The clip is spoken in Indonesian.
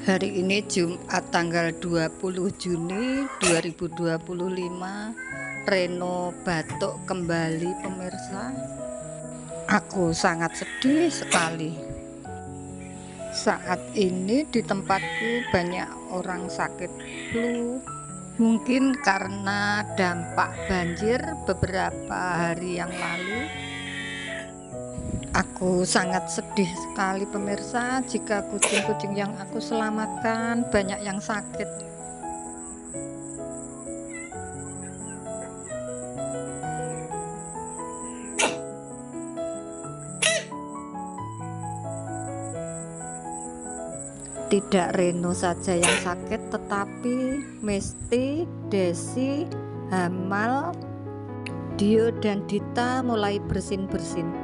Hari ini Jumat tanggal 20 Juni 2025. Reno batuk kembali pemirsa. Aku sangat sedih sekali. Saat ini di tempatku banyak orang sakit flu. Mungkin karena dampak banjir beberapa hari yang lalu. Aku sangat sedih sekali pemirsa jika kucing-kucing yang aku selamatkan banyak yang sakit. Tidak Reno saja yang sakit, tetapi Mesti, Desi, Hamal, Dio dan Dita mulai bersin-bersin.